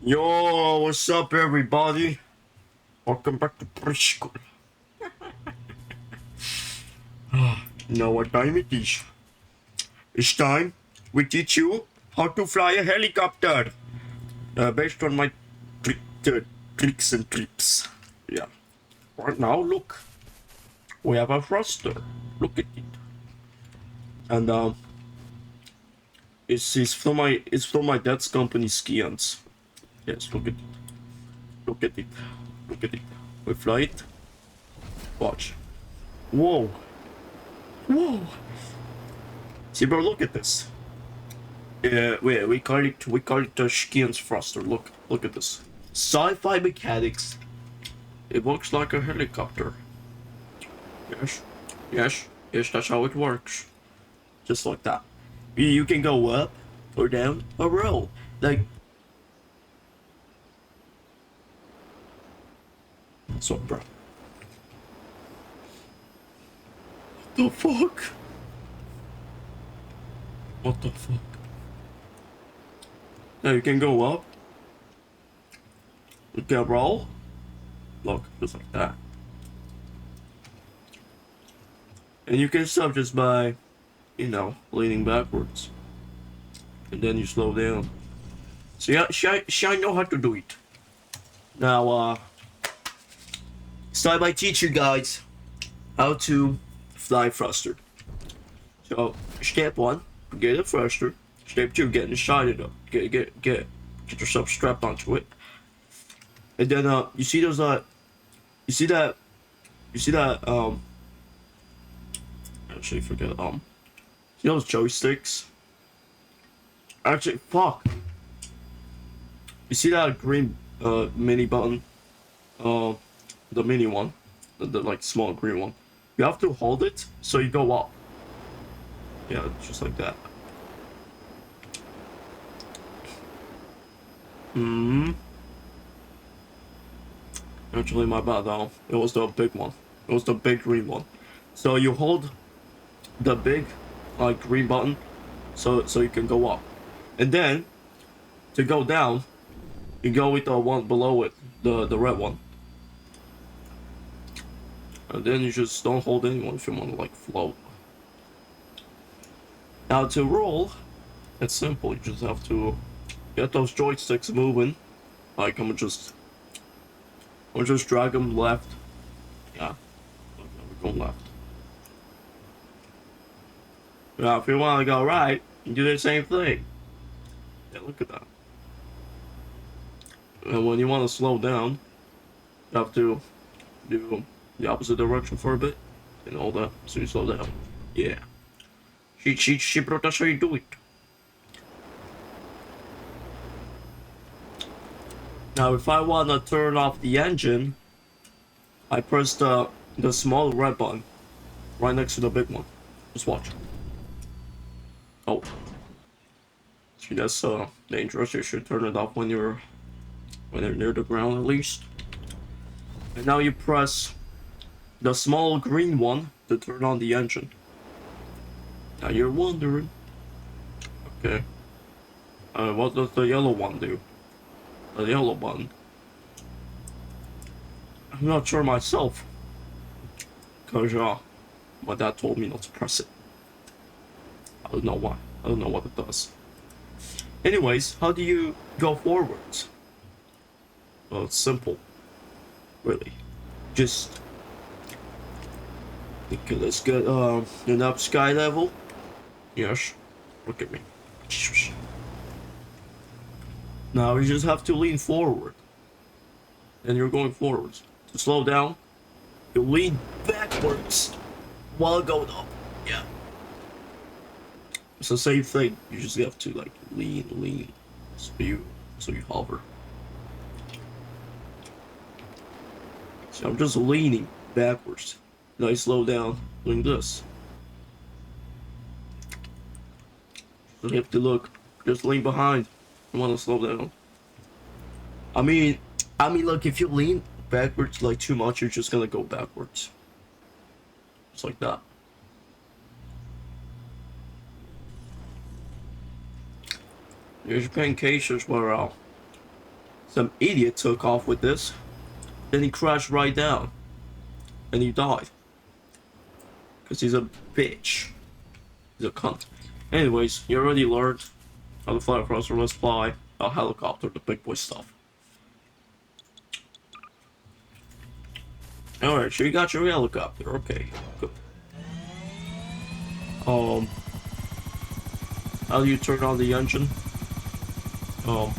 Yo, what's up, everybody? Welcome back to preschool. You know what time it is? It's time we teach you how to fly a helicopter based on my tricks and tips. Yeah. Right now, look, we have a thruster. Look at it, and it's from my dad's company, Skians. Yes, look at it. Look at it. Look at it. We fly it. Watch. Whoa. Whoa. See, bro, look at this. We call it the Skians thruster. Look at this. Sci-fi mechanics. It works like a helicopter. Yes, yes, yes. That's how it works. Just like that. You can go up or down or roll. Like. So, bro. What the fuck? What the fuck? Now you can go up. You can roll. Look, just like that. And you can stop just by, leaning backwards. And then you slow down. So yeah, I know how to do it. Now, it's time I teach you guys how to fly thruster. So, step 1, get a thruster. Step 2, get inside it up. Get yourself strapped onto it. And then, you see those, you see that, actually forget, see those joysticks? Actually, fuck. You see that green, mini button? The mini one. The like, small green one. You have to hold it, so you go up. Yeah, just like that. Actually, my bad though. It was the big one. It was the big green one. So you hold the big, like, green button, so you can go up. And then, to go down, you go with the one below it, the red one. And then you just don't hold anyone if you want to, like, float. Now to roll, it's simple. You just have to get those joysticks moving. Like, I'm gonna just drag them left. Yeah, we're going left. Now, if you want to go right, you do the same thing. Yeah, look at that. And when you want to slow down, you have to do the opposite direction for a bit, and all that, so you slow down. Yeah. She brought us how you do it. Now, if I want to turn off the engine, I press the small red button right next to the big one. Just watch. Oh. See, that's dangerous. You should turn it off when you're near the ground, at least. And now you press the small green one to turn on the engine. Now you're wondering, okay, what does the yellow one do? The yellow button. I'm not sure myself, cause my dad told me not to press it. I don't know why. I don't know what it does. Anyways, how do you go forwards? Well, it's simple, really. Just okay. Let's get an up sky level. Yes, look at me. Now you just have to lean forward, and you're going forwards. To slow down, you lean backwards while going up. Yeah. It's the same thing. You just have to, like, lean, so you hover. So I'm just leaning backwards. Now I slow down doing this. You have to look. Just lean behind. You want to slow down. I mean, look. If you lean backwards like too much, you're just gonna go backwards. Just like that. Here's your pen cases where Some idiot took off with this. Then he crashed right down. And he died. Because he's a bitch. He's a cunt. Anyways, you already learned how to fly across the Let's fly a helicopter, the big boy stuff. Alright, so you got your helicopter. Okay, good. How do you turn on the engine? Or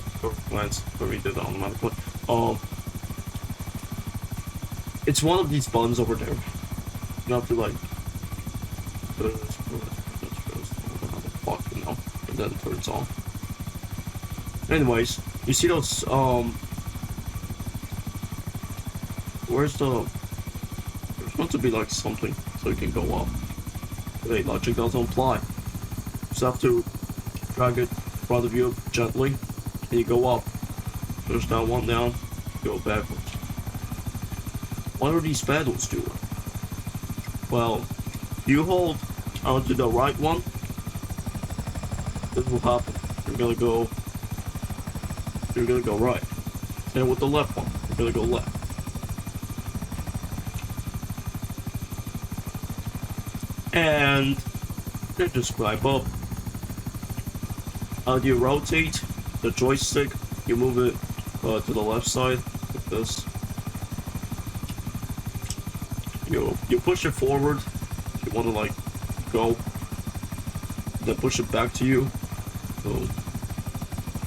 glance, we did it automatically. It's one of these buttons over there. You have to like fuck, you know, and then it turns on. Anyways, you see those where's the, there's supposed to be like something so you can go up. Wait, logic doesn't apply. You just have to drag it in front of you gently and you go up. Push that one down, go backwards. What are these pedals doing? Well, you hold onto the right one, this will happen. You're gonna go right. And with the left one, you're gonna go left. And then just climb up. How do you rotate the joystick? You move it to the left side like this. You push it forward. You want to like go. Then push it back to you. Boom.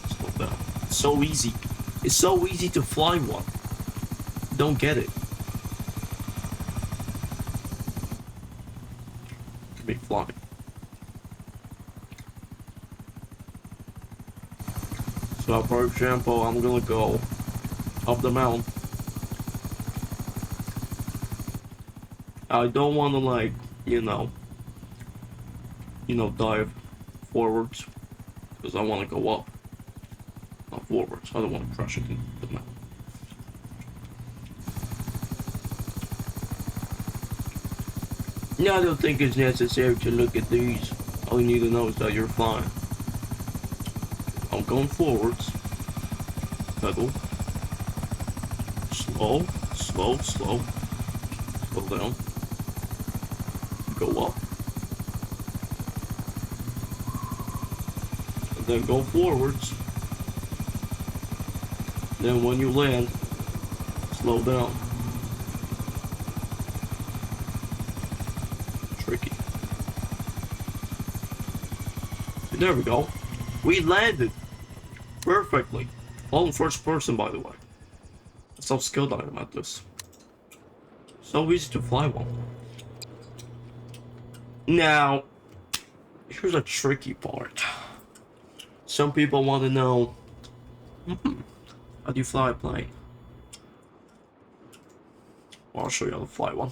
Slow down. It's so easy. It's so easy to fly one. Don't get it. Be flying. So for example, I'm gonna go up the mountain. I don't want to like, you know, dive forwards because I want to go up, not forwards. I don't want to crash it into the mountain. Now, I don't think it's necessary to look at these. All you need to know is that you're flying. I'm going forwards. Pedal. Slow, slow, slow. Slow down. Go up. And then go forwards. Then when you land, slow down. Tricky. There we go. We landed perfectly. All in first person, by the way. That's how skilled I am at this. So easy to fly one. Now, here's a tricky part. Some people want to know, how do you fly a plane? Well, I'll show you how to fly one.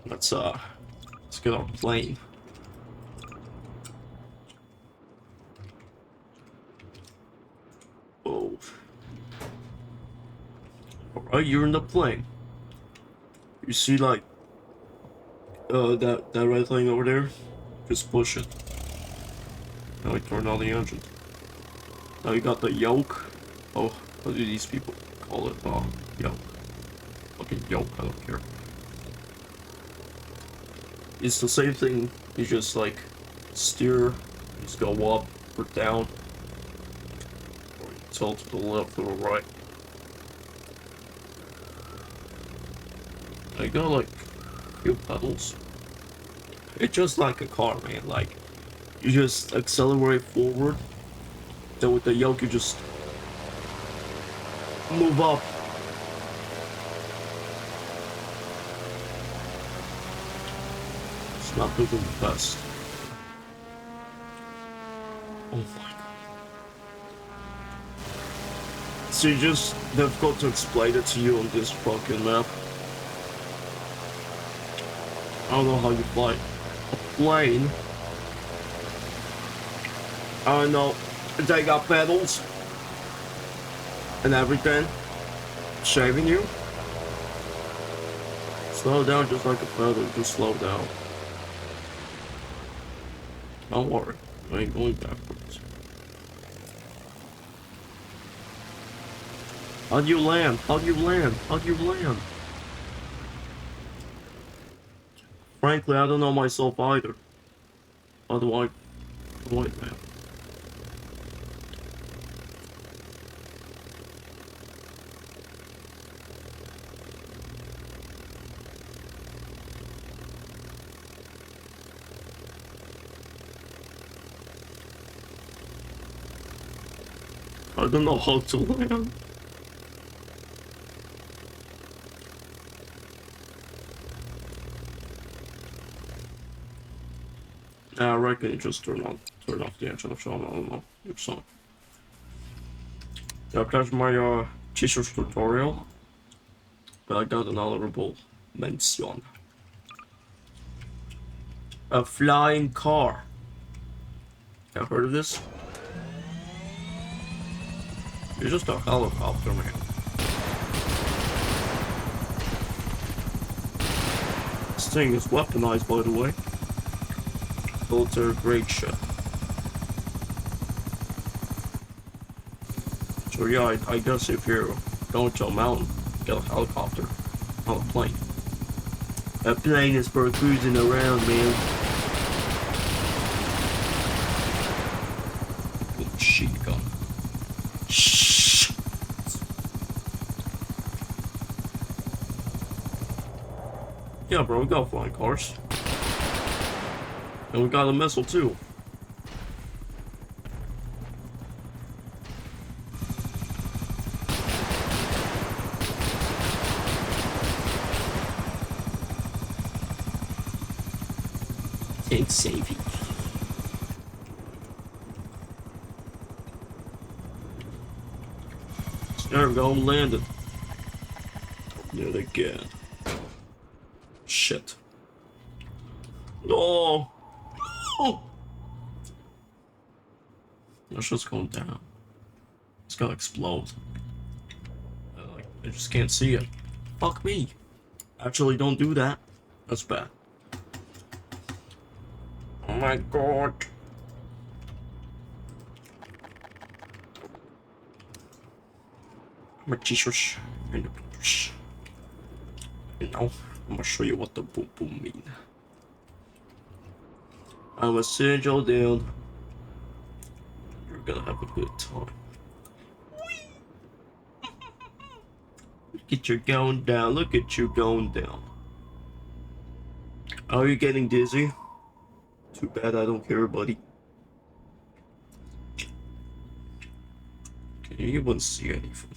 Let's get our plane. Oh. Alright, you're in the plane. You see like that red thing over there? Just push it. Now we turn on the engine. Now you got the yoke. Oh, what do these people call it? Yoke. Fucking yoke, I don't care. It's the same thing. You just like steer, just go up or down, or you tilt to the left or the right. I got like a few pedals. It's just like a car, man. Like you just accelerate forward. Then with the yoke, you just move up. It's not doing the best. Oh my god. So it's just difficult to explain it to you on this fucking map. I don't know how you fly a plane. I don't know. They got pedals and everything shaving you. Slow down just like a pedal, just slow down. Don't worry, I ain't going backwards. How'd you land? How'd you land? How'd you land? Frankly, I don't know myself either. How do I avoid that? I don't know how to land. I reckon you just turn off the engine of show. I don't know. Your song. Yeah, that's my CHISUSES tutorial. But I got an honorable mention. A flying car. Have heard of this? It's just a helicopter, man. This thing is weaponized, by the way. Military grade shit. So yeah, I guess if you're going to a mountain, get a helicopter, not a plane. A plane is for cruising around, man. Little sheet gun. Shh. Yeah, bro, we got flying cars. And we got a missile too. Thanks, Savvy. There we go, landed. Yet again. Shit. No! Oh! That's just going down. It's gonna explode. I just can't see it. Fuck me. Actually, don't do that. That's bad. Oh my god. I'm a cheesus. You know, I'm gonna show you what the boom boom mean. I'm gonna send you down. You're gonna have a good time. Look at you going down. Look at you going down. Are you getting dizzy? Too bad I don't care, buddy. Can you even see anything?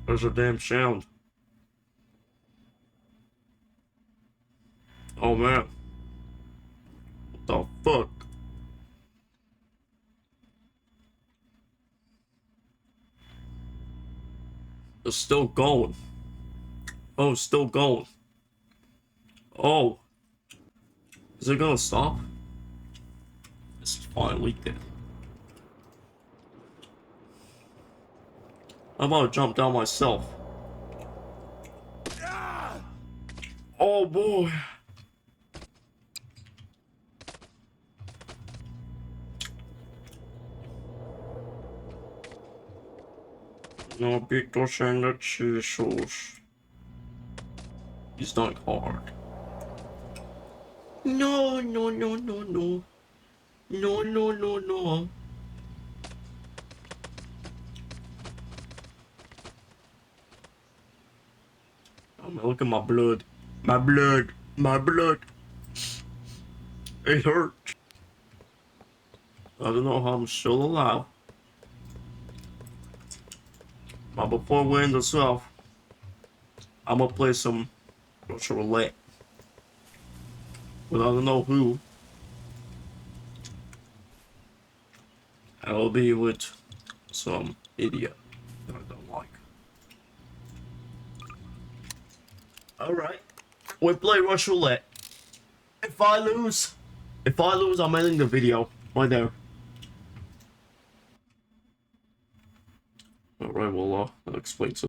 There's a damn sound. Oh man. What the fuck? It's still going. Oh, it's still going. Oh. Is it gonna stop? It's finally dead. I'm about to jump down myself. Oh boy. No, bitus and the cheesus. It's not hard. No, no, no, no, no. No, no, no, no. Oh man, look at my blood. My blood. My blood. It hurt. I don't know how I'm still alive. But before we end this off, I'm gonna play some Russian roulette. But I don't know who. I'll be with some idiot that I don't like. Alright. We play Russian roulette. If I lose, I'm ending the video right there. Alright, well, I'll explain some.